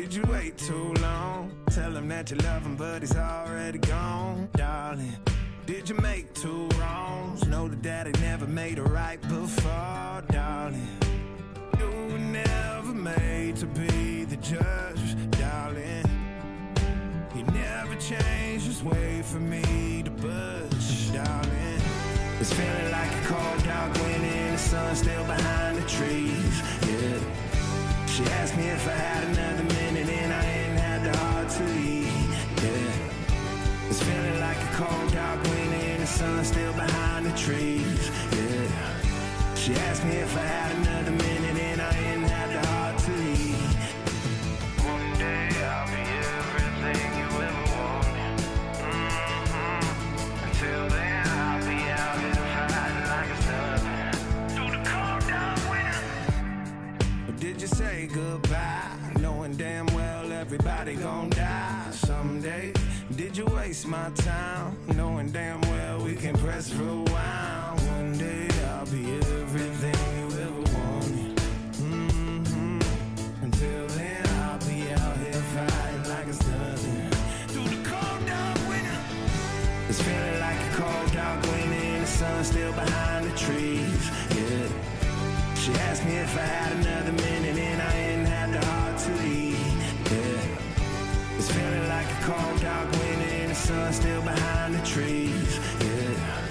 did you wait too long? Tell him that you love him, but he's already gone, darling. Did you make two wrongs? Know that daddy never made a right before, darling. You were never made to be the judge, darling. He never changed his way for me to budge, darling. It's feeling like a cold, dark winter and the sun still behind the trees, yeah. She asked me if I had another minute and I ain't had the heart to leave, yeah. It's feeling like a cold, dark winter and the sun still behind the trees, yeah. She asked me if I had another minute and I ain't had the heart to leave. One day I'll be everything you ever wanted. Until then I'll be out here fighting like it's nothing. Through the cold, dark winter. Or did you say goodbye, knowing damn well everybody gon' die someday? Did you waste my time, knowing damn well we can press rewind? One day I'll be everything you ever wanted. Until then I'll be out here fighting like it's nothing. Through the cold, dark winter. It's feeling like a cold, dark winter and the sun still behind the trees, yeah. She asked me if I had another minute and I ain't had the heart to leave, yeah. It's feeling like a cold, dark winter and the sun still behind the trees, yeah.